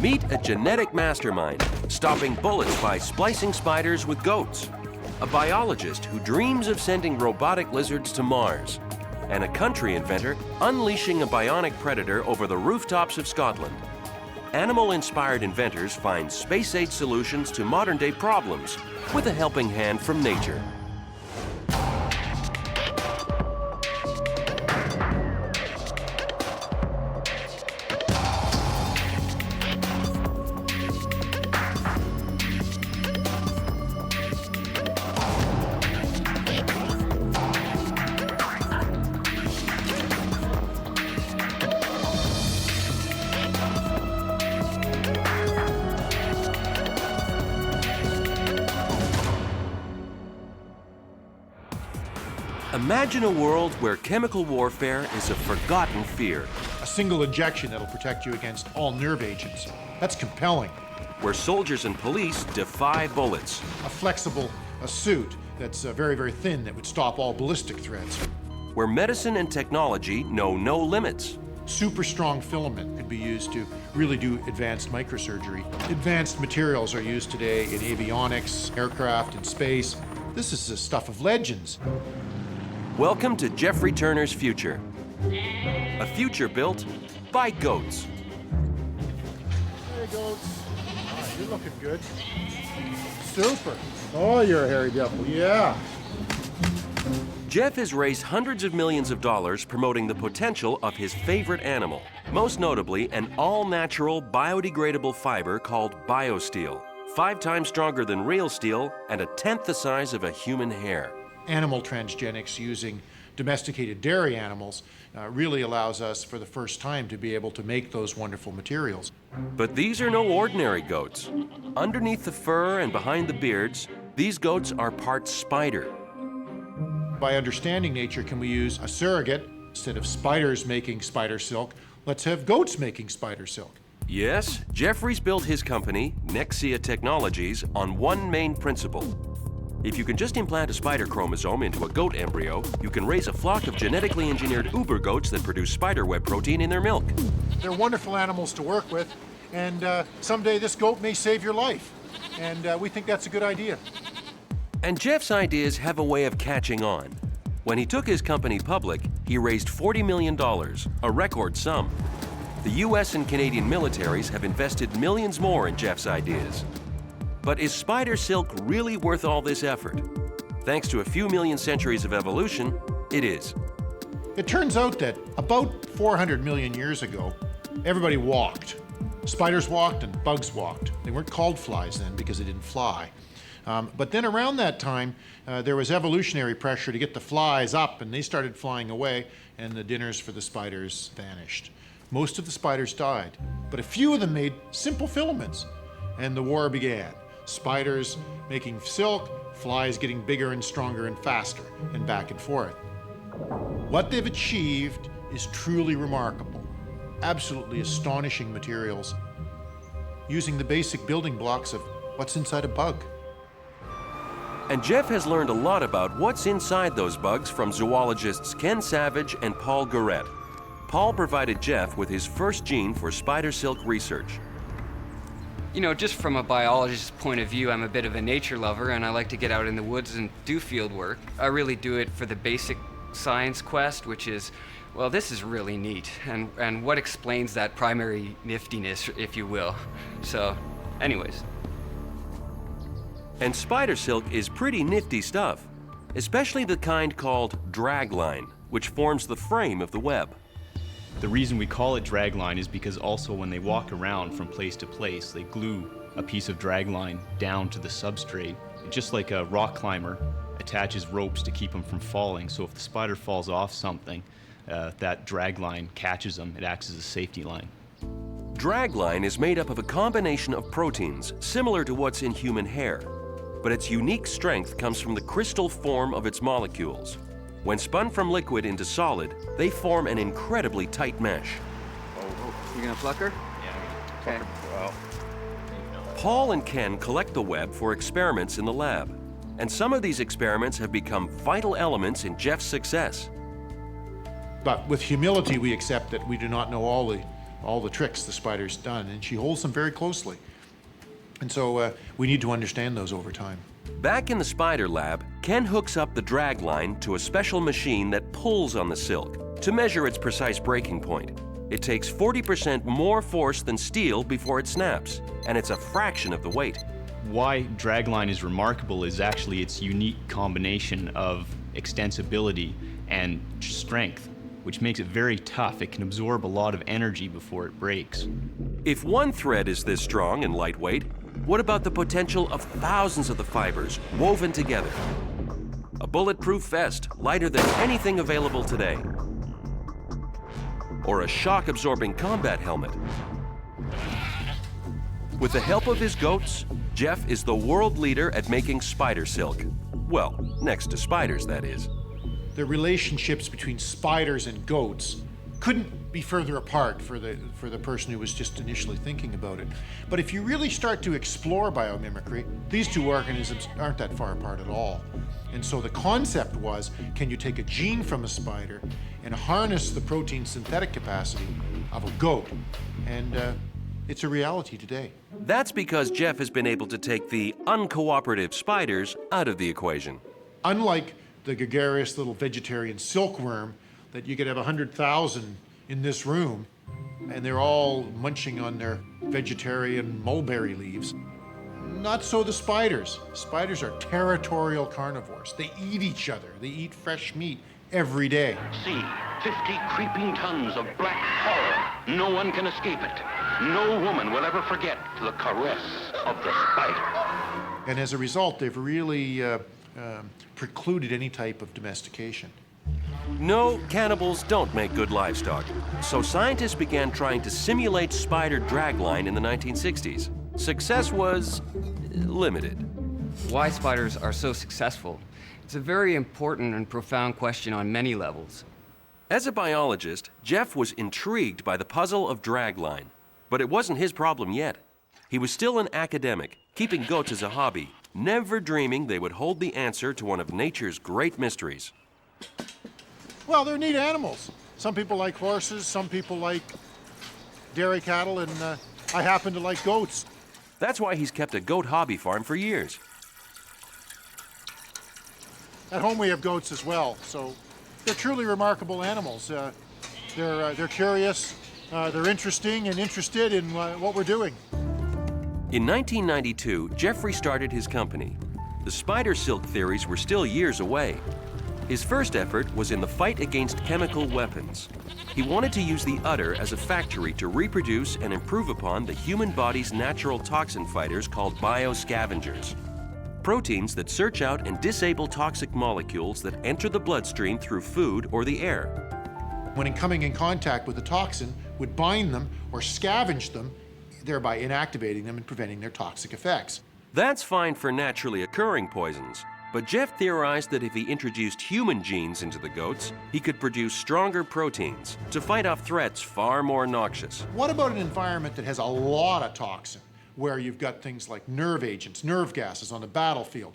Meet a genetic mastermind, stopping bullets by splicing spiders with goats. A biologist who dreams of sending robotic lizards to Mars. And a country inventor unleashing a bionic predator over the rooftops of Scotland. Animal-inspired inventors find space-age solutions to modern-day problems with a helping hand from nature. Imagine a world where chemical warfare is a forgotten fear. A single injection that'll protect you against all nerve agents. That's compelling. Where soldiers and police defy bullets. A flexible suit that's very, very thin that would stop all ballistic threats. Where medicine and technology know no limits. Super strong filament could be used to really do advanced microsurgery. Advanced materials are used today in avionics, aircraft, and space. This is the stuff of legends. Welcome to Jeffrey Turner's future. A future built by goats. Hey, goats. Oh, you're looking good. Super. Oh, you're a hairy devil. Yeah. Jeff has raised hundreds of millions of dollars promoting the potential of his favorite animal, most notably an all-natural biodegradable fiber called BioSteel, 5 times stronger than real steel and a 1/10 the size of a human hair. Animal transgenics using domesticated dairy animals really allows us for the first time to be able to make those wonderful materials. But these are no ordinary goats. Underneath the fur and behind the beards, these goats are part spider. By understanding nature, can we use a surrogate? Instead of spiders making spider silk, let's have goats making spider silk. Yes, Jeffrey's built his company, Nexia Technologies, on one main principle. If you can just implant a spider chromosome into a goat embryo, you can raise a flock of genetically engineered uber goats that produce spiderweb protein in their milk. They're wonderful animals to work with, and someday this goat may save your life. And we think that's a good idea. And Jeff's ideas have a way of catching on. When he took his company public, he raised $40 million, a record sum. The US and Canadian militaries have invested millions more in Jeff's ideas. But is spider silk really worth all this effort? Thanks to a few million centuries of evolution, it is. It turns out that about 400 million years ago, everybody walked. Spiders walked and bugs walked. They weren't called flies then because they didn't fly. But then around that time, there was evolutionary pressure to get the flies up, and they started flying away, and the dinners for the spiders vanished. Most of the spiders died, but a few of them made simple filaments, and the war began. Spiders making silk, flies getting bigger and stronger and faster, and back and forth. What they've achieved is truly remarkable. Absolutely astonishing materials, using the basic building blocks of what's inside a bug. And Jeff has learned a lot about what's inside those bugs from zoologists Ken Savage and Paul Garrett. Paul provided Jeff with his first gene for spider silk research. You know, just from a biologist's point of view, I'm a bit of a nature lover and I like to get out in the woods and do field work. I really do it for the basic science quest, which is, well, this is really neat. And what explains that primary niftiness, if you will. So, anyways. And spider silk is pretty nifty stuff, especially the kind called dragline, which forms the frame of the web. The reason we call it dragline is because also when they walk around from place to place, they glue a piece of dragline down to the substrate. Just like a rock climber attaches ropes to keep them from falling, so if the spider falls off something, that dragline catches them. It acts as a safety line. Dragline is made up of a combination of proteins similar to what's in human hair, but its unique strength comes from the crystal form of its molecules. When spun from liquid into solid, they form an incredibly tight mesh. Oh, you gonna pluck her? Yeah, okay. Well, Paul and Ken collect the web for experiments in the lab, and some of these experiments have become vital elements in Jeff's success. But with humility, we accept that we do not know all the all the tricks the spider's done, and she holds them very closely. And so we need to understand those over time. Back in the spider lab, Ken hooks up the drag line to a special machine that pulls on the silk to measure its precise breaking point. It takes 40% more force than steel before it snaps, and it's a fraction of the weight. Why dragline is remarkable is actually its unique combination of extensibility and strength, which makes it very tough. It can absorb a lot of energy before it breaks. If one thread is this strong and lightweight, what about the potential of thousands of the fibers woven together? A bulletproof vest lighter than anything available today. Or a shock-absorbing combat helmet. With the help of his goats, Jeff is the world leader at making spider silk. Well, next to spiders, that is. The relationships between spiders and goats couldn't be further apart for the person who was just initially thinking about it. But if you really start to explore biomimicry, these two organisms aren't that far apart at all. And so the concept was, can you take a gene from a spider and harness the protein synthetic capacity of a goat? And it's a reality today. That's because Jeff has been able to take the uncooperative spiders out of the equation. Unlike the gregarious little vegetarian silkworm that you could have 100,000 in this room, and they're all munching on their vegetarian mulberry leaves. Not so the spiders. Spiders are territorial carnivores. They eat each other. They eat fresh meat every day. See, 50 creeping tons of black horror. No one can escape it. No woman will ever forget the caress of the spider. And as a result, they've really precluded any type of domestication. No, cannibals don't make good livestock. So scientists began trying to simulate spider dragline in the 1960s. Success was limited. Why spiders are so successful? It's a very important and profound question on many levels. As a biologist, Jeff was intrigued by the puzzle of dragline. But it wasn't his problem yet. He was still an academic, keeping goats as a hobby, never dreaming they would hold the answer to one of nature's great mysteries. Well, they're neat animals. Some people like horses, some people like dairy cattle, and I happen to like goats. That's why he's kept a goat hobby farm for years. At home we have goats as well, so they're truly remarkable animals. They're curious, they're interesting and interested in what we're doing. In 1992, Jeffrey started his company. The spider silk theories were still years away. His first effort was in the fight against chemical weapons. He wanted to use the udder as a factory to reproduce and improve upon the human body's natural toxin fighters called bioscavengers. Proteins that search out and disable toxic molecules that enter the bloodstream through food or the air. When coming in contact with the toxin, would bind them or scavenge them, thereby inactivating them and preventing their toxic effects. That's fine for naturally occurring poisons, but Jeff theorized that if he introduced human genes into the goats, he could produce stronger proteins to fight off threats far more noxious. What about an environment that has a lot of toxin, where you've got things like nerve agents, nerve gases on the battlefield,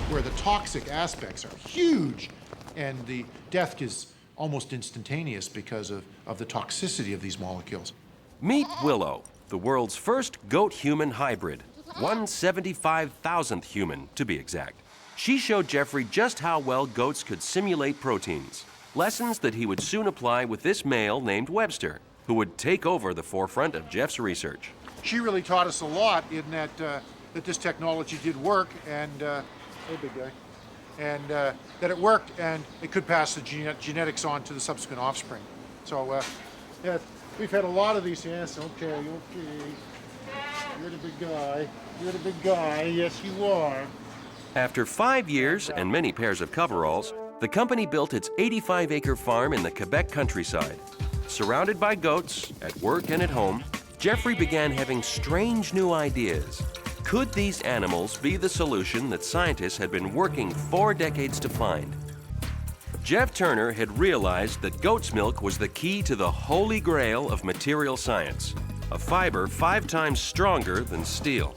where the toxic aspects are huge and the death is almost instantaneous because of the toxicity of these molecules? Meet Willow, the world's first goat-human hybrid, 1/75,000th human to be exact. She showed Jeffrey just how well goats could simulate proteins, lessons that he would soon apply with this male named Webster, who would take over the forefront of Jeff's research. She really taught us a lot in that this technology did work, and hey, big guy, and that it worked and it could pass the genetics on to the subsequent offspring. So yeah, we've had a lot of these. Yes, okay. You're the big guy. You're the big guy. Yes, you are. After 5 years and many pairs of coveralls, the company built its 85-acre farm in the Quebec countryside. Surrounded by goats, at work and at home, Jeffrey began having strange new ideas. Could these animals be the solution that scientists had been working 4 decades to find? Jeff Turner had realized that goat's milk was the key to the holy grail of material science, a fiber 5 times stronger than steel.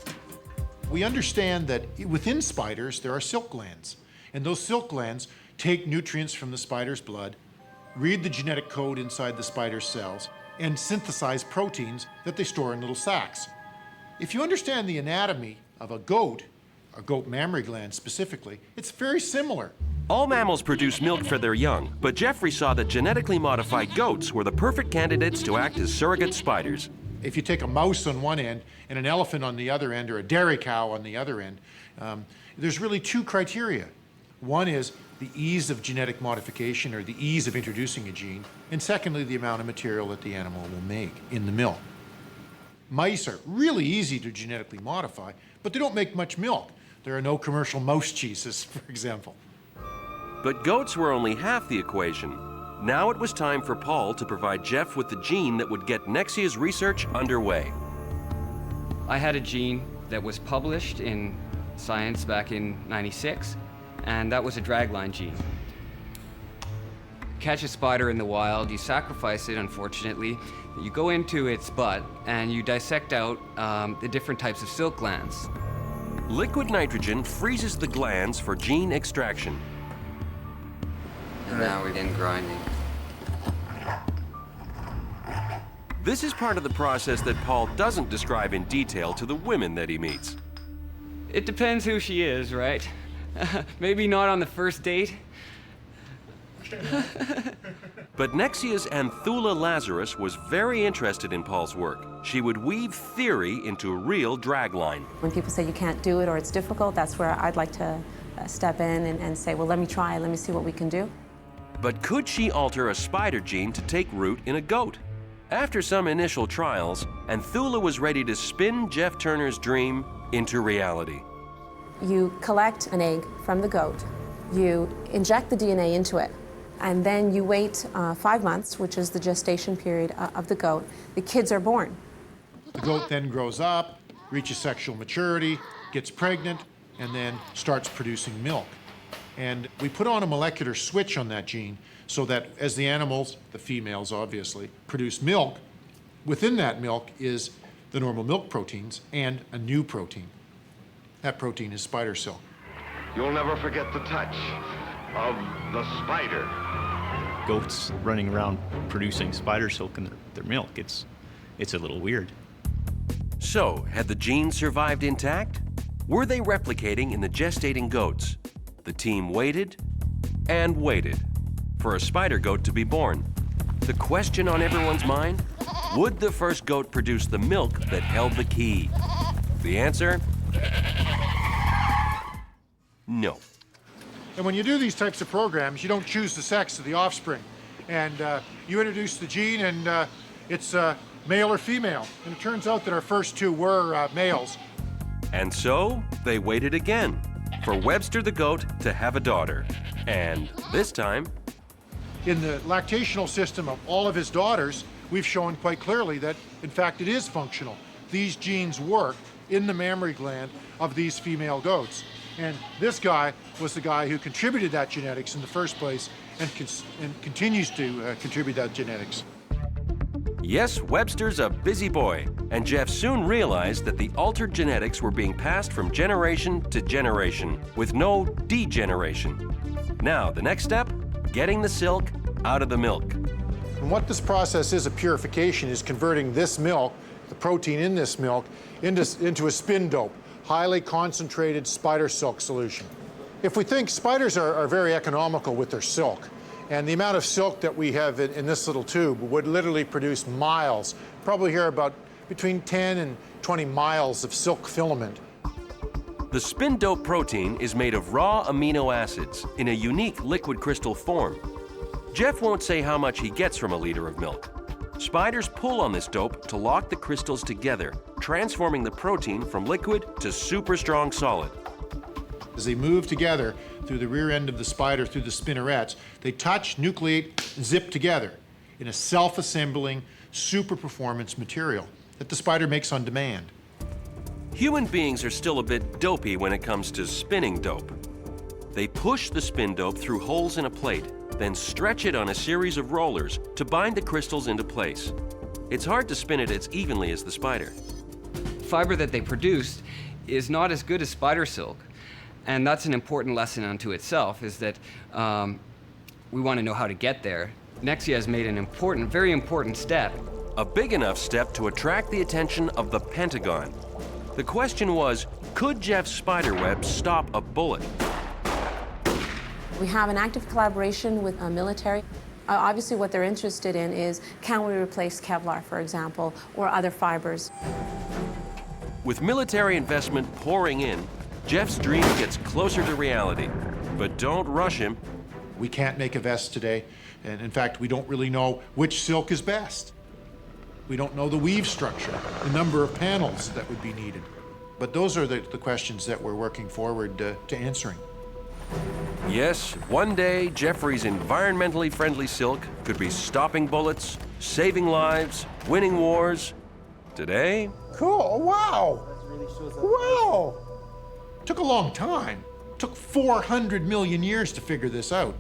We understand that within spiders there are silk glands, and those silk glands take nutrients from the spider's blood, read the genetic code inside the spider's cells, and synthesize proteins that they store in little sacs. If you understand the anatomy of a goat mammary gland specifically, it's very similar. All mammals produce milk for their young, but Jeffrey saw that genetically modified goats were the perfect candidates to act as surrogate spiders. If you take a mouse on one end and an elephant on the other end, or a dairy cow on the other end, there's really two criteria. One is the ease of genetic modification, or the ease of introducing a gene, and secondly, the amount of material that the animal will make in the milk. Mice are really easy to genetically modify, but they don't make much milk. There are no commercial mouse cheeses, for example. But goats were only half the equation. Now it was time for Paul to provide Jeff with the gene that would get Nexia's research underway. I had a gene that was published in Science back in '96, and that was a dragline gene. Catch a spider in the wild, you sacrifice it, unfortunately. You go into its butt and you dissect out the different types of silk glands. Liquid nitrogen freezes the glands for gene extraction. And now we're in grinding. This is part of the process that Paul doesn't describe in detail to the women that he meets. It depends who she is, right? Maybe not on the first date. But Nexia's Anthula Lazarus was very interested in Paul's work. She would weave theory into a real dragline. When people say you can't do it or it's difficult, that's where I'd like to step in and say, well, let me try, let me see what we can do. But could she alter a spider gene to take root in a goat? After some initial trials, Anthula was ready to spin Jeff Turner's dream into reality. You collect an egg from the goat, you inject the DNA into it, and then you wait 5 months, which is the gestation period of the goat. The kids are born. The goat then grows up, reaches sexual maturity, gets pregnant, and then starts producing milk. And we put on a molecular switch on that gene so that as the animals, the females obviously, produce milk, within that milk is the normal milk proteins and a new protein. That protein is spider silk. You'll never forget the touch of the spider. Goats running around producing spider silk in their milk, it's a little weird. So, had the genes survived intact? Were they replicating in the gestating goats? The team waited and waited for a spider goat to be born. The question on everyone's mind, would the first goat produce the milk that held the key? The answer? No. And when you do these types of programs, you don't choose the sex of the offspring. And you introduce the gene and it's male or female. And it turns out that our first two were males. And so, they waited again for Webster the goat to have a daughter. And this time, in the lactational system of all of his daughters, we've shown quite clearly that, in fact, it is functional. These genes work in the mammary gland of these female goats. And this guy was the guy who contributed that genetics in the first place and continues to contribute that genetics. yes, Webster's a busy boy, and Jeff soon realized that the altered genetics were being passed from generation to generation, with no degeneration. Now, the next step, getting the silk out of the milk. And what this process is of purification is converting this milk, the protein in this milk, into a spin dope, highly concentrated spider silk solution. If we think spiders are very economical with their silk, and the amount of silk that we have in this little tube would literally produce miles, probably here about between 10 and 20 miles of silk filament. The spin dope protein is made of raw amino acids in a unique liquid crystal form. Jeff won't say how much he gets from a liter of milk. Spiders pull on this dope to lock the crystals together, transforming the protein from liquid to super strong solid. As they move together through the rear end of the spider, through the spinnerets, they touch, nucleate, and zip together in a self-assembling, super performance material that the spider makes on demand. Human beings are still a bit dopey when it comes to spinning dope. They push the spin dope through holes in a plate, then stretch it on a series of rollers to bind the crystals into place. It's hard to spin it as evenly as the spider. Fiber that they produced is not as good as spider silk. And that's an important lesson unto itself, is that we want to know how to get there. Nexia has made an important, very important step. a big enough step to attract the attention of the Pentagon. The question was, could Jeff's spiderweb stop a bullet? We have an active collaboration with military. Obviously what they're interested in is, can we replace Kevlar, for example, or other fibers? With military investment pouring in, Jeff's dream gets closer to reality. But don't rush him. We can't make a vest today, and in fact, we don't really know which silk is best. We don't know the weave structure, the number of panels that would be needed. But those are the questions that we're working forward to answering. Yes, one day, Jeffrey's environmentally friendly silk could be stopping bullets, saving lives, winning wars. Today, Cool, wow! Wow! Took a long time. Took 400 million years to figure this out.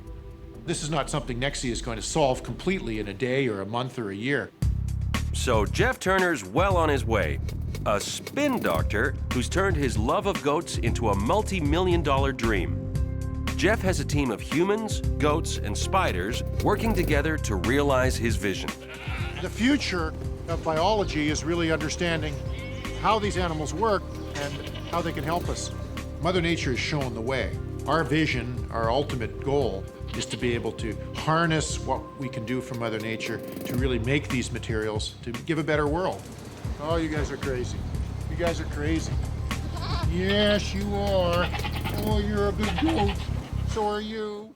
This is not something Nexia is going to solve completely in a day or a month or a year. so Jeff Turner's well on his way. A spin doctor who's turned his love of goats into a multi-million-dollar dream. Jeff has a team of humans, goats, and spiders working together to realize his vision. The future of biology is really understanding how these animals work and how they can help us. Mother Nature has shown the way. Our vision, our ultimate goal, is to be able to harness what we can do from Mother Nature to really make these materials to give a better world. Oh, you guys are crazy. You guys are crazy. Yes, you are. Oh, you're a big goat. So are you.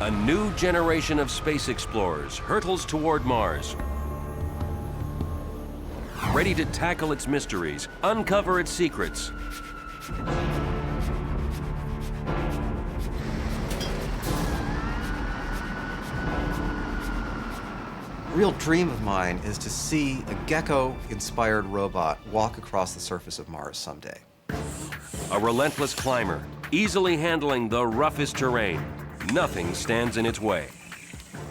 A new generation of space explorers hurtles toward Mars, ready to tackle its mysteries, uncover its secrets. A real dream of mine is to see a gecko-inspired robot walk across the surface of Mars someday. A relentless climber, easily handling the roughest terrain. Nothing stands in its way.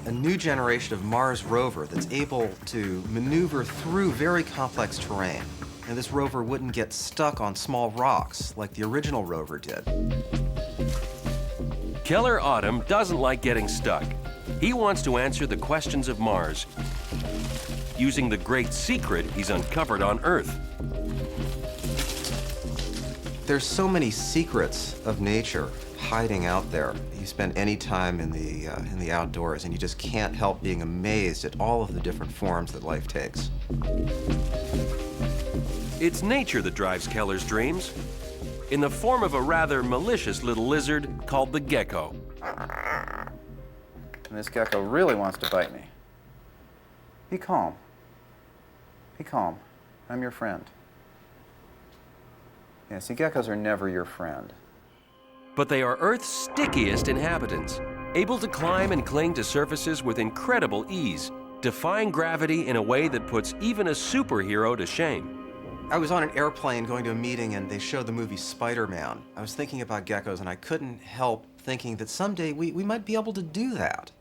A new generation of Mars rover that's able to maneuver through very complex terrain. And this rover wouldn't get stuck on small rocks like the original rover did. Keller Autumn doesn't like getting stuck. He wants to answer the questions of Mars using the great secret he's uncovered on Earth. There's so many secrets of nature hiding out there. You spend any time in the outdoors and you just can't help being amazed at all of the different forms that life takes. It's nature that drives Keller's dreams, in the form of a rather malicious little lizard called the gecko. And this gecko really wants to bite me. Be calm. Be calm. I'm your friend. Yeah, see, geckos are never your friend. But they are Earth's stickiest inhabitants, able to climb and cling to surfaces with incredible ease, defying gravity in a way that puts even a superhero to shame. I was on an airplane going to a meeting and they showed the movie Spider-Man. I was thinking about geckos and I couldn't help thinking that someday we might be able to do that.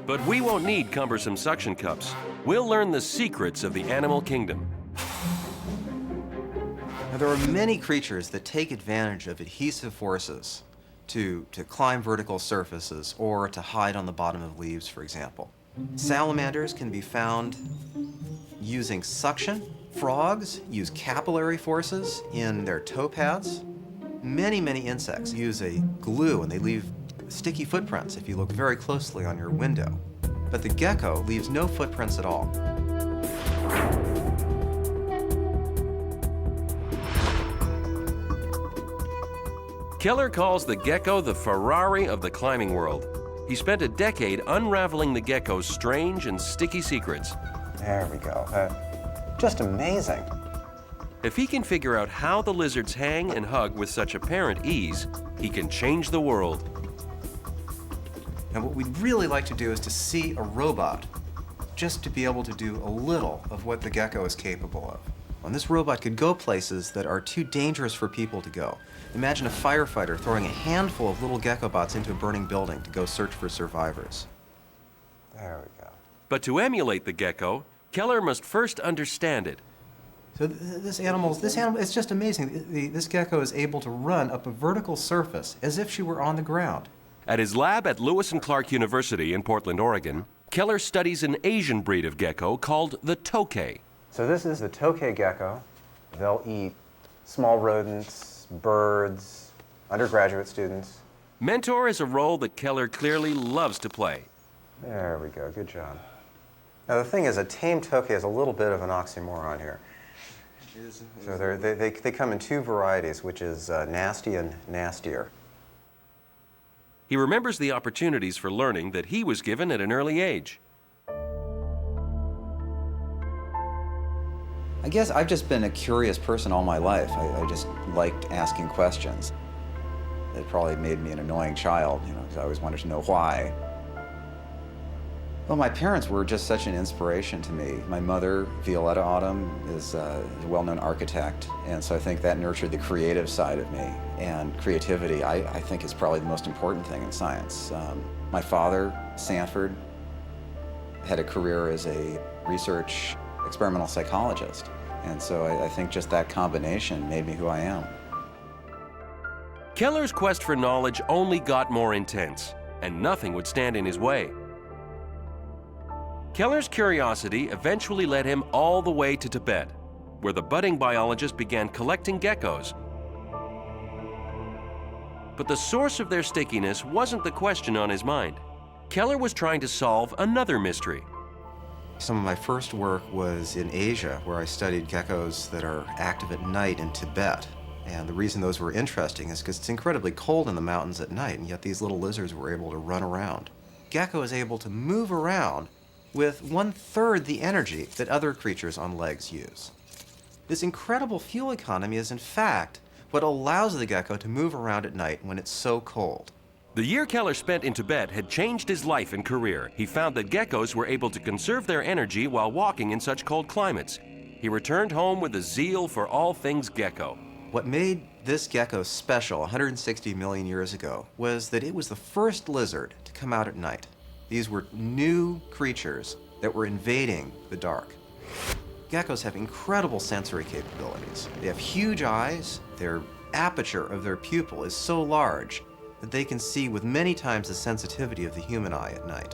But we won't need cumbersome suction cups. We'll learn the secrets of the animal kingdom. Now, there are many creatures that take advantage of adhesive forces to climb vertical surfaces or to hide on the bottom of leaves, for example. Salamanders can be found using suction. Frogs use capillary forces in their toe pads. Many, many insects use a glue and they leave sticky footprints if you look very closely on your window. But the gecko leaves no footprints at all. Keller calls the gecko the Ferrari of the climbing world. He spent a decade unraveling the gecko's strange and sticky secrets. There we go. Just amazing. If he can figure out how the lizards hang and hug with such apparent ease, he can change the world. And what we'd really like to do is to see a robot, just to be able to do a little of what the gecko is capable of. And this robot could go places that are too dangerous for people to go. Imagine a firefighter throwing a handful of little gecko bots into a burning building to go search for survivors. There we go. But to emulate the gecko, Keller must first understand it. So this animal, it's just amazing. This gecko is able to run up a vertical surface as if she were on the ground. At his lab at Lewis and Clark University in Portland, Oregon, Keller studies an Asian breed of gecko called the tokay. So this is the tokay gecko. They'll eat small rodents, birds, undergraduate students. Mentor is a role that Keller clearly loves to play. There we go, good job. Now the thing is, a tame tokay is a little bit of an oxymoron here. So they come in two varieties, which is nasty and nastier. He remembers the opportunities for learning that he was given at an early age. I guess I've just been a curious person all my life. I just liked asking questions. It probably made me an annoying child, because I always wanted to know why. Well, my parents were just such an inspiration to me. My mother, Violetta Autumn, is a well-known architect, and so I think that nurtured the creative side of me. And creativity, I think, is probably the most important thing in science. My father, Sanford, had a career as a research experimental psychologist, and so I think just that combination made me who I am. Keller's quest for knowledge only got more intense, and nothing would stand in his way. Keller's curiosity eventually led him all the way to Tibet, where the budding biologist began collecting geckos. But the source of their stickiness wasn't the question on his mind. Keller was trying to solve another mystery. Some of my first work was in Asia, where I studied geckos that are active at night in Tibet. And the reason those were interesting is because it's incredibly cold in the mountains at night, and yet these little lizards were able to run around. Gecko is able to move around with 1/3 the energy that other creatures on legs use. This incredible fuel economy is, in fact, what allows the gecko to move around at night when it's so cold. The year Keller spent in Tibet had changed his life and career. He found that geckos were able to conserve their energy while walking in such cold climates. He returned home with a zeal for all things gecko. What made this gecko special 160 million years ago was that it was the first lizard to come out at night. These were new creatures that were invading the dark. Geckos have incredible sensory capabilities. They have huge eyes. Their aperture of their pupil is so large that they can see with many times the sensitivity of the human eye at night.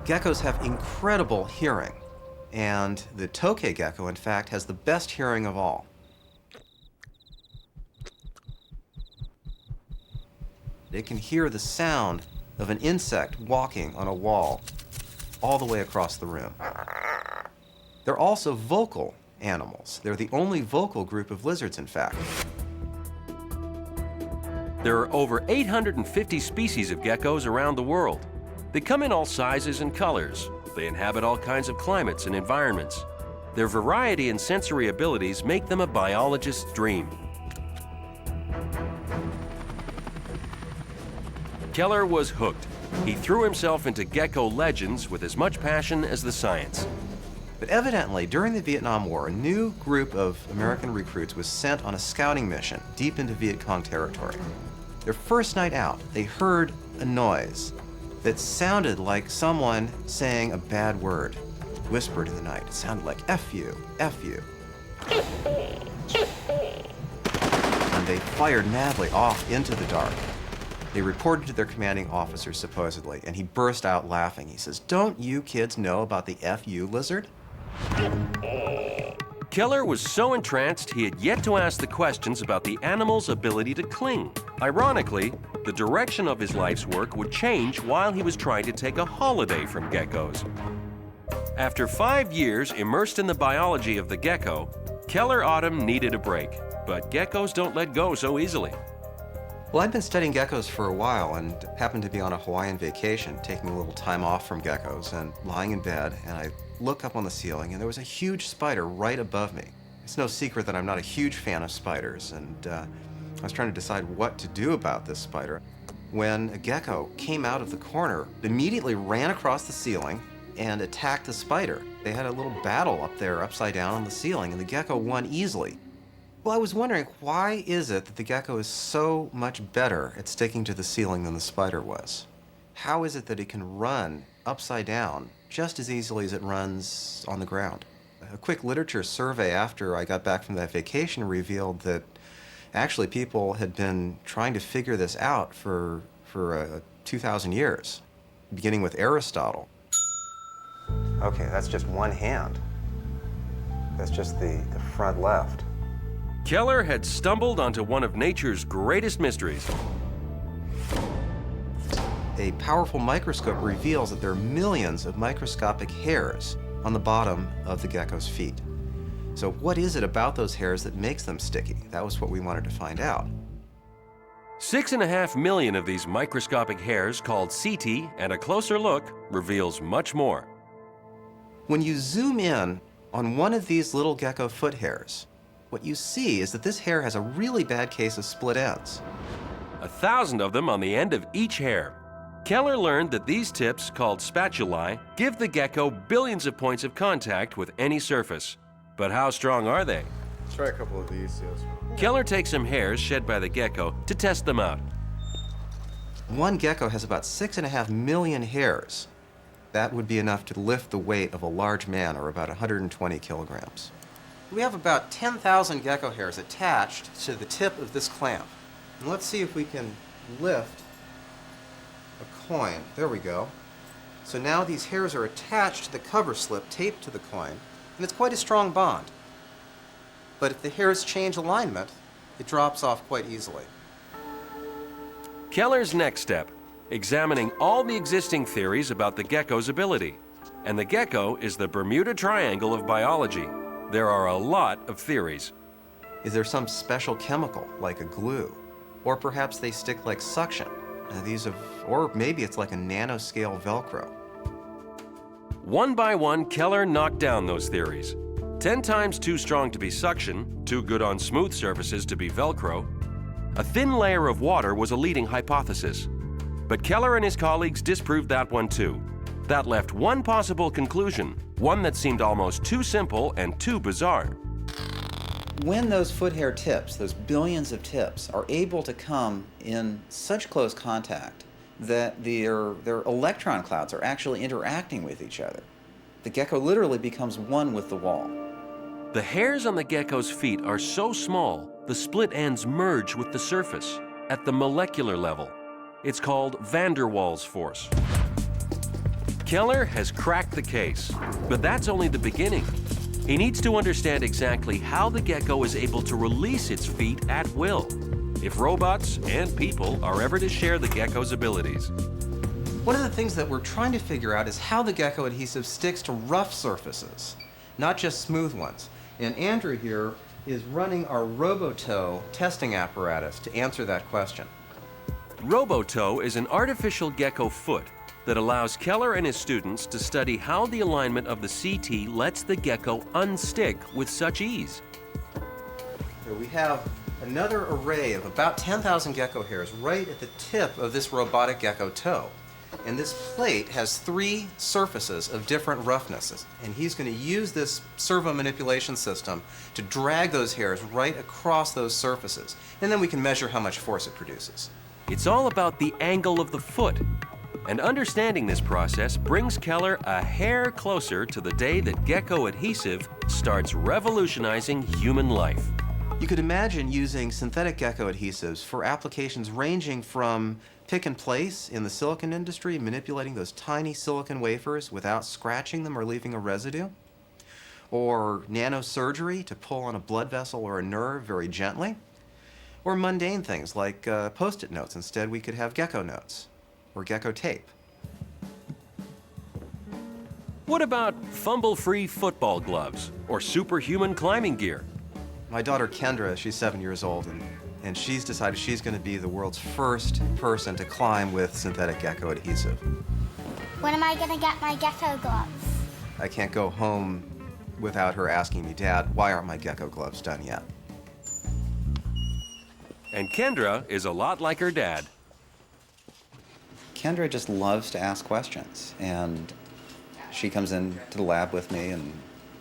Geckos have incredible hearing, and the tokay gecko, in fact, has the best hearing of all. It can hear the sound of an insect walking on a wall all the way across the room. They're also vocal animals. They're the only vocal group of lizards, in fact. There are over 850 species of geckos around the world. They come in all sizes and colors. They inhabit all kinds of climates and environments. Their variety and sensory abilities make them a biologist's dream. Keller was hooked. He threw himself into gecko legends with as much passion as the science. But evidently, during the Vietnam War, a new group of American recruits was sent on a scouting mission deep into Viet Cong territory. Their first night out, they heard a noise that sounded like someone saying a bad word, whispered in the night. It sounded like F you, F you. And they fired madly off into the dark. They reported to their commanding officer, supposedly, and he burst out laughing. He says, "Don't you kids know about the FU lizard?" Keller was so entranced he had yet to ask the questions about the animal's ability to cling. Ironically, the direction of his life's work would change while he was trying to take a holiday from geckos. After 5 years immersed in the biology of the gecko, Keller Autumn needed a break, but geckos don't let go so easily. Well, I'd been studying geckos for a while and happened to be on a Hawaiian vacation, taking a little time off from geckos and lying in bed, and I look up on the ceiling and there was a huge spider right above me. It's no secret that I'm not a huge fan of spiders, and I was trying to decide what to do about this spider when a gecko came out of the corner, immediately ran across the ceiling and attacked the spider. They had a little battle up there upside down on the ceiling, and the gecko won easily. Well, I was wondering, why is it that the gecko is so much better at sticking to the ceiling than the spider was? How is it that it can run upside down just as easily as it runs on the ground? A quick literature survey after I got back from that vacation revealed that actually people had been trying to figure this out for 2,000 years, beginning with Aristotle. Okay, that's just one hand. That's just the front left. Keller had stumbled onto one of nature's greatest mysteries. A powerful microscope reveals that there are millions of microscopic hairs on the bottom of the gecko's feet. So what is it about those hairs that makes them sticky? That was what we wanted to find out. 6.5 million of these microscopic hairs, called setae, and a closer look reveals much more. When you zoom in on one of these little gecko foot hairs, what you see is that this hair has a really bad case of split ends. 1,000 of them on the end of each hair. Keller learned that these tips, called spatulae, give the gecko billions of points of contact with any surface. But how strong are they? Let's try a couple of these. Yes. Keller takes some hairs shed by the gecko to test them out. One gecko has about 6.5 million hairs. That would be enough to lift the weight of a large man, or about 120 kilograms. We have about 10,000 gecko hairs attached to the tip of this clamp. And let's see if we can lift a coin. There we go. So now these hairs are attached to the cover slip taped to the coin, and it's quite a strong bond. But if the hairs change alignment, it drops off quite easily. Keller's next step, examining all the existing theories about the gecko's ability. And the gecko is the Bermuda Triangle of biology. There are a lot of theories. Is there some special chemical, like a glue? Or perhaps they stick like suction? Or maybe it's like a nanoscale Velcro. One by one, Keller knocked down those theories. 10 times too strong to be suction, too good on smooth surfaces to be Velcro. A thin layer of water was a leading hypothesis. But Keller and his colleagues disproved that one too. That left one possible conclusion, one that seemed almost too simple and too bizarre. When those foot hair tips, those billions of tips, are able to come in such close contact that their electron clouds are actually interacting with each other, the gecko literally becomes one with the wall. The hairs on the gecko's feet are so small, the split ends merge with the surface at the molecular level. It's called van der Waals force. Keller has cracked the case, but that's only the beginning. He needs to understand exactly how the gecko is able to release its feet at will, if robots and people are ever to share the gecko's abilities. One of the things that we're trying to figure out is how the gecko adhesive sticks to rough surfaces, not just smooth ones. And Andrew here is running our Robotow testing apparatus to answer that question. Robotow is an artificial gecko foot that allows Keller and his students to study how the alignment of the setae lets the gecko unstick with such ease. Here we have another array of about 10,000 gecko hairs right at the tip of this robotic gecko toe. And this plate has 3 surfaces of different roughnesses. And he's going to use this servo manipulation system to drag those hairs right across those surfaces. And then we can measure how much force it produces. It's all about the angle of the foot. And understanding this process brings Keller a hair closer to the day that gecko adhesive starts revolutionizing human life. You could imagine using synthetic gecko adhesives for applications ranging from pick and place in the silicon industry, manipulating those tiny silicon wafers without scratching them or leaving a residue, or nanosurgery to pull on a blood vessel or a nerve very gently, or mundane things like Post-it notes. Instead, we could have gecko notes or gecko tape. What about fumble-free football gloves or superhuman climbing gear? My daughter Kendra, she's 7 years old, and she's decided she's going to be the world's first person to climb with synthetic gecko adhesive. When am I going to get my gecko gloves? I can't go home without her asking me, Dad, why aren't my gecko gloves done yet? And Kendra is a lot like her dad. Kendra just loves to ask questions, and she comes into the lab with me and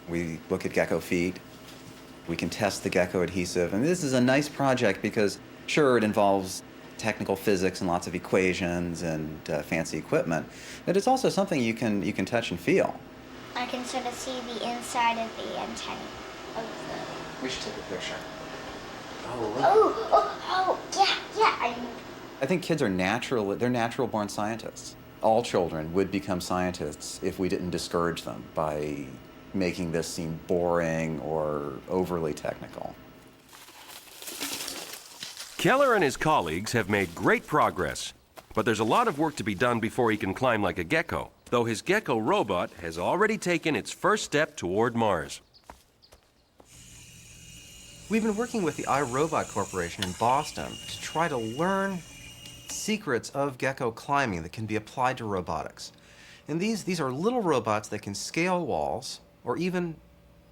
we look at gecko feet. We can test the gecko adhesive. And this is a nice project because, sure, it involves technical physics and lots of equations and fancy equipment, but it's also something you can touch and feel. I can sort of see the inside of the antennae of the... We should take a picture. Yeah. I think kids are they're natural born scientists. All children would become scientists if we didn't discourage them by making this seem boring or overly technical. Keller and his colleagues have made great progress, but there's a lot of work to be done before he can climb like a gecko, though his gecko robot has already taken its first step toward Mars. We've been working with the iRobot Corporation in Boston to try to learn secrets of gecko climbing that can be applied to robotics. And these are little robots that can scale walls or even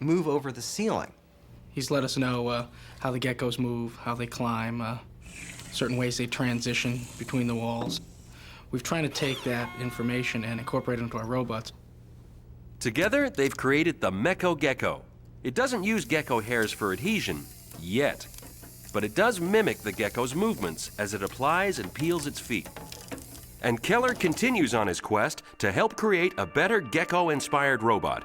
move over the ceiling. He's let us know how the geckos move, how they climb, certain ways they transition between the walls. We've tried to take that information and incorporate it into our robots. Together, they've created the Mecho Gecko. It doesn't use gecko hairs for adhesion, yet, but it does mimic the gecko's movements as it applies and peels its feet. And Keller continues on his quest to help create a better gecko-inspired robot.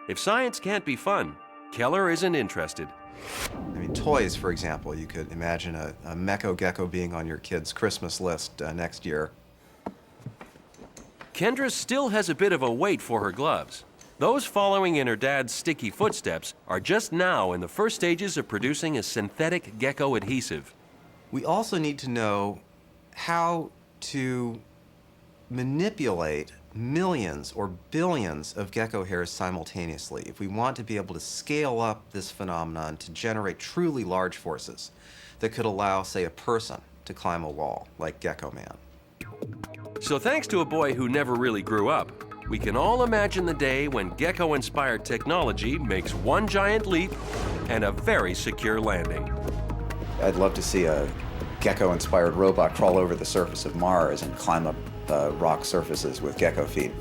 If science can't be fun, Keller isn't interested. I mean, toys, for example. You could imagine a Mecho Gecko being on your kid's Christmas list next year. Kendra still has a bit of a wait for her gloves. Those following in her dad's sticky footsteps are just now in the first stages of producing a synthetic gecko adhesive. We also need to know how to manipulate millions or billions of gecko hairs simultaneously if we want to be able to scale up this phenomenon to generate truly large forces that could allow, say, a person to climb a wall, like Gecko Man. So thanks to a boy who never really grew up, we can all imagine the day when gecko-inspired technology makes one giant leap and a very secure landing. I'd love to see a gecko-inspired robot crawl over the surface of Mars and climb up rock surfaces with gecko feet.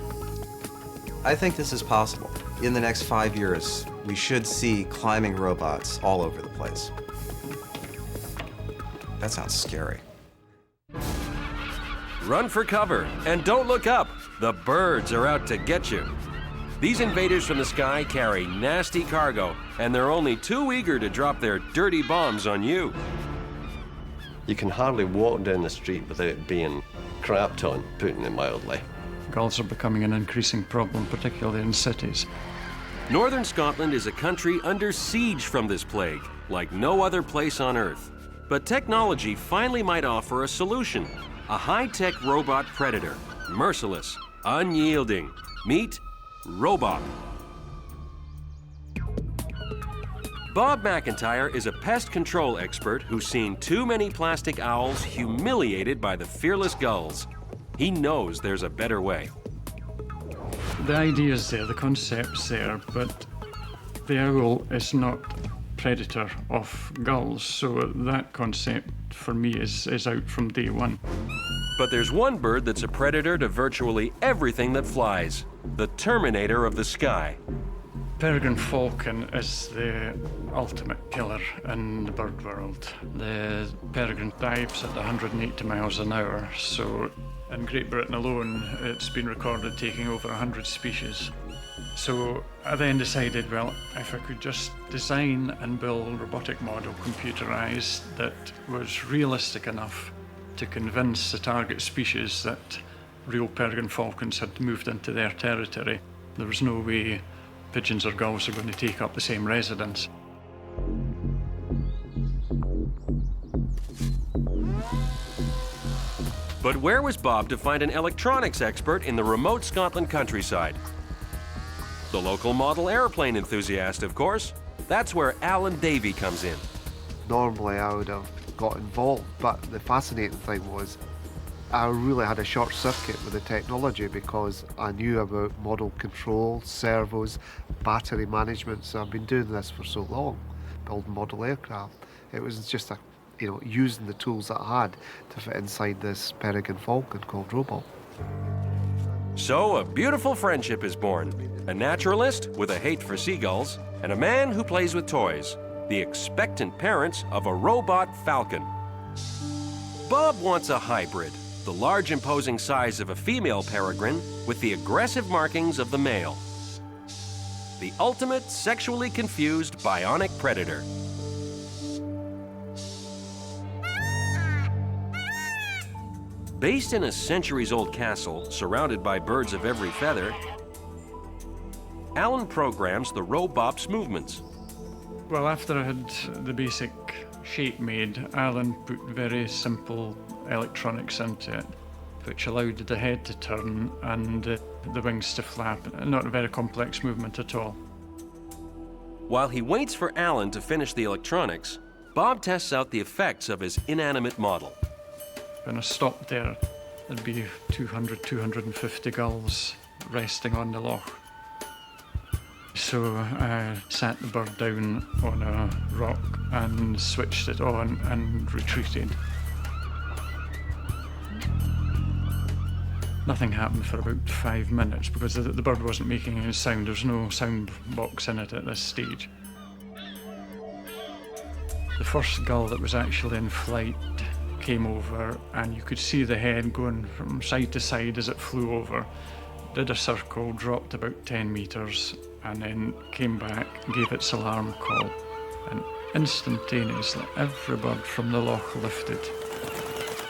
I think this is possible. In the next 5 years, we should see climbing robots all over the place. That sounds scary. Run for cover and don't look up. The birds are out to get you. These invaders from the sky carry nasty cargo, and they're only too eager to drop their dirty bombs on you. You can hardly walk down the street without being crapped on, putting it mildly. Gulls are becoming an increasing problem, particularly in cities. Northern Scotland is a country under siege from this plague, like no other place on Earth. But technology finally might offer a solution. A high-tech robot predator, merciless, unyielding. Meet Robot. Bob McIntyre is a pest control expert who's seen too many plastic owls humiliated by the fearless gulls. He knows there's a better way. The idea's there, the concept's there, but the owl is not predator of gulls, so that concept for me is out from day one. But there's one bird that's a predator to virtually everything that flies, the Terminator of the sky. Peregrine falcon is the ultimate killer in the bird world. The peregrine dives at 180 miles an hour, so in Great Britain alone, it's been recorded taking over 100 species. So I then decided, well, if I could just design and build a robotic model, computerized, that was realistic enough to convince the target species that real peregrine falcons had moved into their territory, there was no way pigeons or gulls are going to take up the same residence. But where was Bob to find an electronics expert in the remote Scotland countryside? The local model airplane enthusiast, of course. That's where Alan Davey comes in. Normally I would have got involved, but the fascinating thing was I really had a short circuit with the technology because I knew about model control, servos, battery management, so I've been doing this for so long, building model aircraft. It was just using the tools that I had to fit inside this peregrine falcon called Robot. So a beautiful friendship is born. A naturalist with a hate for seagulls, and a man who plays with toys. The expectant parents of a robot falcon. Bob wants a hybrid, the large imposing size of a female peregrine with the aggressive markings of the male. the ultimate sexually confused bionic predator. Based in a centuries-old castle surrounded by birds of every feather, Alan programs the Robop's movements. Well, after I had the basic shape made, Alan put very simple electronics into it, which allowed the head to turn and the wings to flap. Not a very complex movement at all. While he waits for Alan to finish the electronics, Bob tests out the effects of his inanimate model. When I stopped there, there'd be 200, 250 gulls resting on the loch. So I sat the bird down on a rock and switched it on and retreated. Nothing happened for about 5 minutes because the bird wasn't making any sound. There's no sound box in it at this stage. The first gull that was actually in flight came over, and you could see the head going from side to side as it flew over. Did a circle, dropped about 10 meters, and then came back, gave its alarm call, and instantaneously every bird from the loch lifted.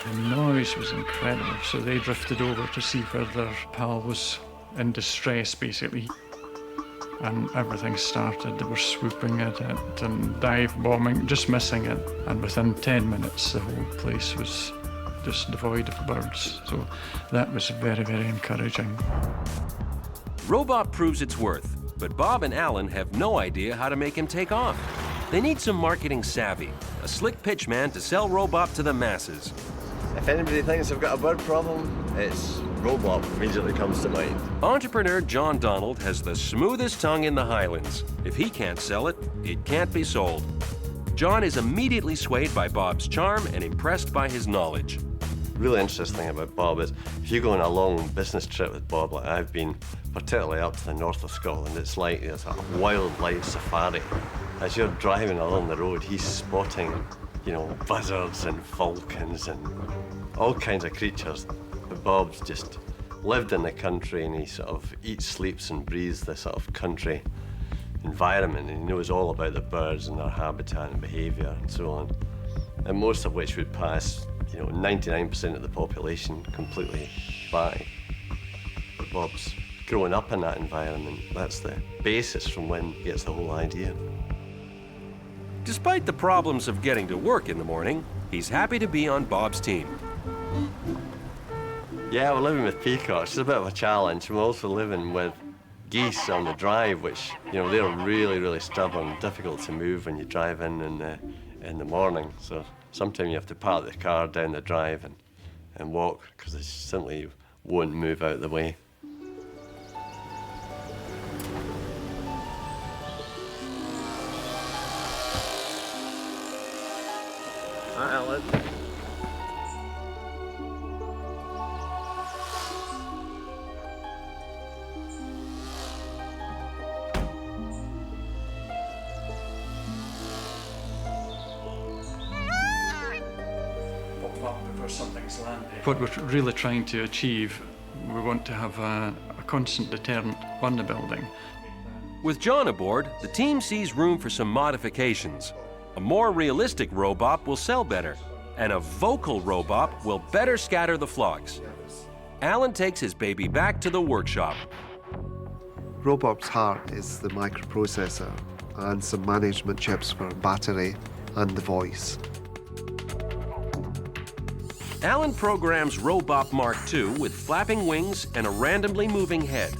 The noise was incredible, so they drifted over to see where their pal was in distress, basically. And everything started. They were swooping at it and dive bombing, just missing it. And within 10 minutes, the whole place was just devoid of birds. So that was very, very encouraging. Robop proves its worth, but Bob and Alan have no idea how to make him take off. They need some marketing savvy, a slick pitchman to sell Robop to the masses. If anybody thinks they've got a bird problem, it's Robop immediately comes to mind. Entrepreneur John Donald has the smoothest tongue in the Highlands. If he can't sell it, it can't be sold. John is immediately swayed by Bob's charm and impressed by his knowledge. Really interesting thing about Bob is if you go on a long business trip with Bob, like I've been, particularly up to the north of Scotland, it's like it's a wildlife safari. As you're driving along the road, he's spotting, you know, buzzards and falcons and all kinds of creatures. But Bob's just lived in the country and he sort of eats, sleeps and breathes this sort of country environment, and he knows all about the birds and their habitat and behaviour and so on. And most of which would pass, you know, 99% of the population completely by. But Bob's growing up in that environment. That's the basis from when he gets the whole idea. Despite the problems of getting to work in the morning, he's happy to be on Bob's team. Yeah, we're living with peacocks. It's a bit of a challenge. We're also living with geese on the drive, which, you know, they're really, really stubborn, difficult to move when you drive in the morning. So sometimes you have to park the car down the drive and walk because they simply won't move out of the way. Hi, Alan. What we're really trying to achieve, we want to have a constant deterrent on the building. With John aboard, the team sees room for some modifications. A more realistic Robop will sell better, and a vocal Robop will better scatter the flocks. Alan takes his baby back to the workshop. Robop's heart is the microprocessor and some management chips for battery and the voice. Alan programs Robop Mark II with flapping wings and a randomly moving head.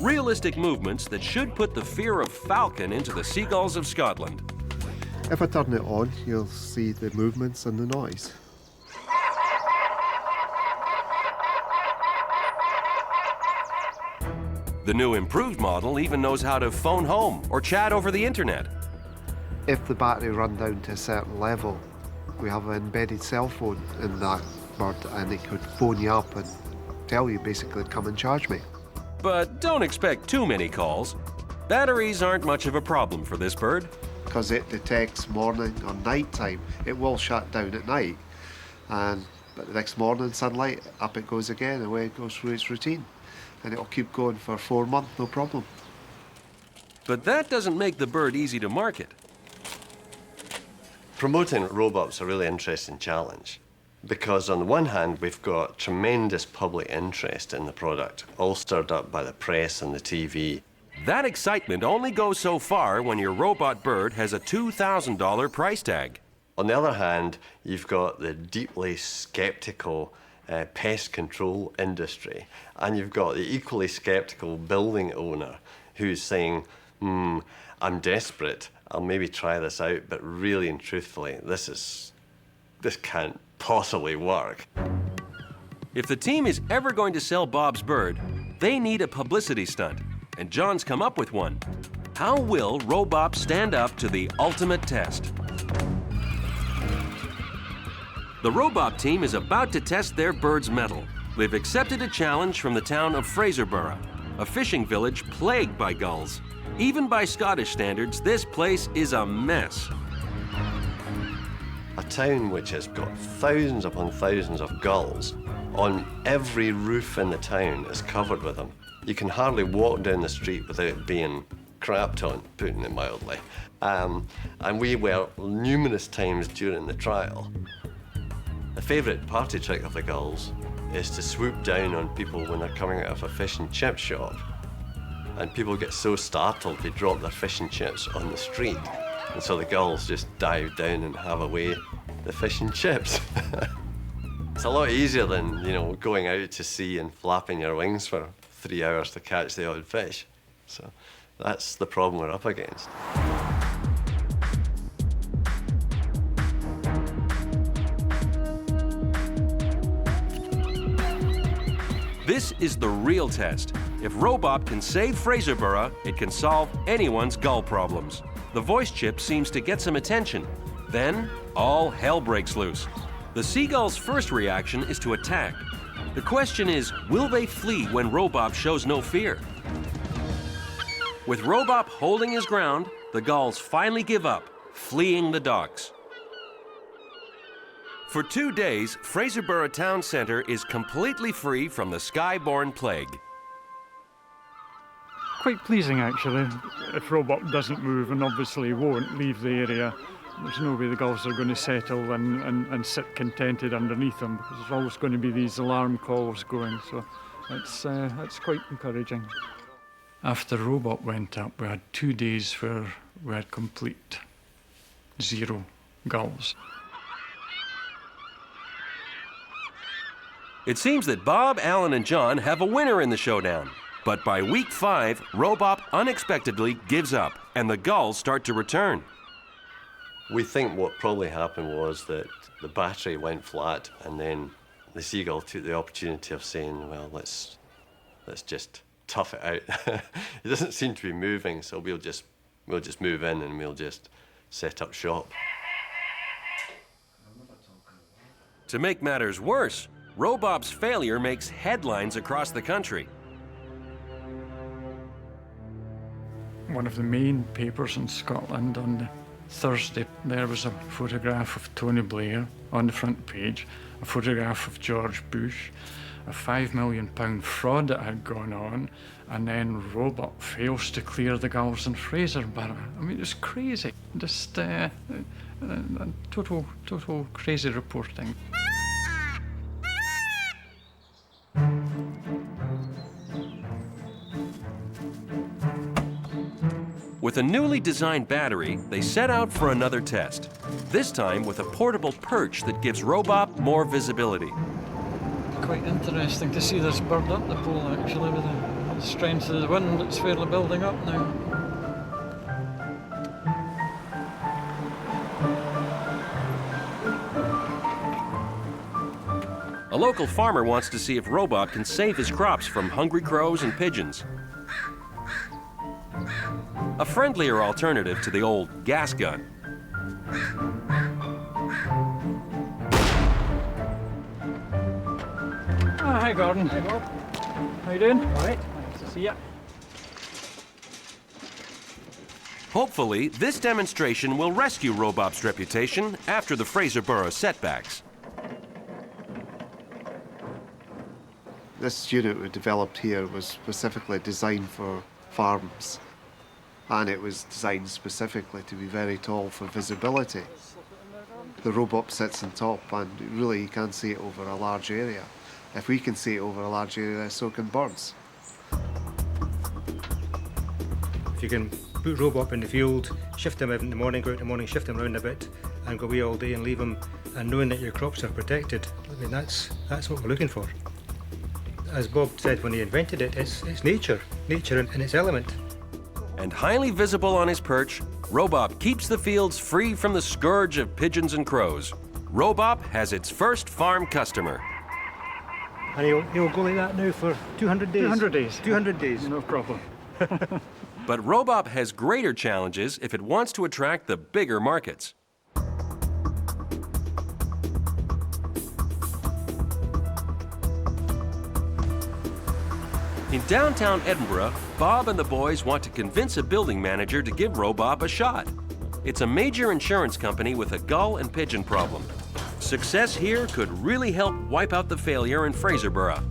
Realistic movements that should put the fear of falcon into the seagulls of Scotland. If I turn it on, you'll see the movements and the noise. The new improved model even knows how to phone home or chat over the internet. If the battery run down to a certain level, we have an embedded cell phone in that bird and it could phone you up and tell you basically come and charge me. But don't expect too many calls. Batteries aren't much of a problem for this bird. Because it detects morning or night time, it will shut down at night. But the next morning, sunlight, up it goes again, away it goes through its routine. And it'll keep going for 4 months, no problem. But that doesn't make the bird easy to market. Promoting Robop's a really interesting challenge because on the one hand, we've got tremendous public interest in the product, all stirred up by the press and the TV. That excitement only goes so far when your robot bird has a $2,000 price tag. On the other hand, you've got the deeply skeptical pest control industry, and you've got the equally skeptical building owner who's saying, I'm desperate, I'll maybe try this out, but really and truthfully, this can't possibly work. If the team is ever going to sell Bob's bird, they need a publicity stunt, and John's come up with one. How will Robop stand up to the ultimate test? The Robop team is about to test their bird's mettle. They've accepted a challenge from the town of Fraserburgh, a fishing village plagued by gulls. Even by Scottish standards, this place is a mess. A town which has got thousands upon thousands of gulls. On every roof in the town is covered with them. You can hardly walk down the street without being crapped on, putting it mildly. And we were numerous times during the trial. The favourite party trick of the gulls is to swoop down on people when they're coming out of a fish and chip shop. And people get so startled they drop their fish and chips on the street. And so the gulls just dive down and have away the fish and chips. It's a lot easier than, going out to sea and flapping your wings for 3 hours to catch the odd fish. So that's the problem we're up against. This is the real test. If Robop can save Fraserburgh, it can solve anyone's gull problems. The voice chip seems to get some attention. Then, all hell breaks loose. The seagull's first reaction is to attack. The question is, will they flee when Robop shows no fear? With Robop holding his ground, the gulls finally give up, fleeing the docks. For 2 days, Fraserburgh Town Centre is completely free from the sky-borne plague. Quite pleasing, actually. If Robop doesn't move, and obviously won't leave the area, there's no way the gulls are going to settle and sit contented underneath them, because there's always going to be these alarm calls going, so it's quite encouraging. After Robop went up, we had 2 days where we had complete zero gulls. It seems that Bob, Alan, and John have a winner in the showdown. But by week 5, Robop unexpectedly gives up, and the gulls start to return. We think what probably happened was that the battery went flat, and then the seagull took the opportunity of saying, well, let's just tough it out. It doesn't seem to be moving, so we'll just move in and we'll just set up shop. To make matters worse, Robop's failure makes headlines across the country. One of the main papers in Scotland on Thursday, there was a photograph of Tony Blair on the front page, a photograph of George Bush, a £5 million fraud that had gone on, and then Robop fails to clear the gulls in Fraserburgh. I mean, it's crazy. Just total crazy reporting. With a newly designed battery, they set out for another test, this time with a portable perch that gives Robop more visibility. Quite interesting to see this bird up the pole, actually, with the strength of the wind. It's fairly building up now. A local farmer wants to see if Robop can save his crops from hungry crows and pigeons. A friendlier alternative to the old gas gun. Hi, Gordon. Hi, Bob. How you doing? All right. Nice to see you. Hopefully, this demonstration will rescue Robop's reputation after the Fraserburgh setbacks. This unit we developed here was specifically designed for farms. and it was designed specifically to be very tall for visibility. The robot sits on top, and really you can't see it over a large area. If we can see it over a large area, so can birds. If you can put Robot in the field, shift them out in the morning, go out in the morning, shift them around a bit, and go away all day and leave them, and knowing that your crops are protected, I mean, that's what we're looking for. As Bob said when he invented it, it's nature in its element. And highly visible on his perch, Robop keeps the fields free from the scourge of pigeons and crows. Robop has its first farm customer. And he'll go like that now for 200 days. 200 days. 200 days. No problem. But Robop has greater challenges if it wants to attract the bigger markets. In downtown Edinburgh, Bob and the boys want to convince a building manager to give Robop a shot. It's a major insurance company with a gull and pigeon problem. Success here could really help wipe out the failure in Fraserburgh.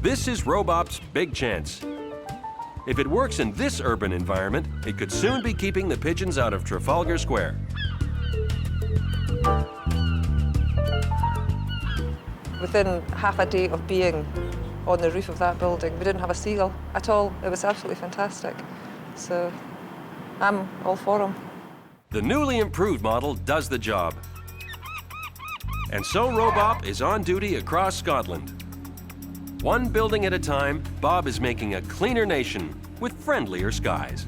This is Robop's big chance. If it works in this urban environment, it could soon be keeping the pigeons out of Trafalgar Square. Within half a day of being on the roof of that building, we didn't have a seagull at all. It was absolutely fantastic. So I'm all for them. The newly improved model does the job. And so Robop is on duty across Scotland. One building at a time, Bob is making a cleaner nation with friendlier skies.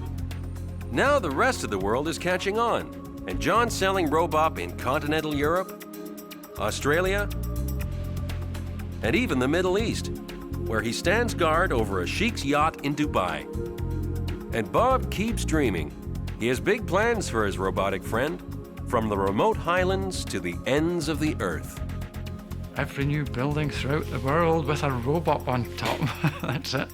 Now the rest of the world is catching on, and John's selling Robop in continental Europe, Australia, and even the Middle East, where he stands guard over a sheik's yacht in Dubai. And Bob keeps dreaming. He has big plans for his robotic friend, from the remote highlands to the ends of the earth. Every new building throughout the world with a robot on top. That's it.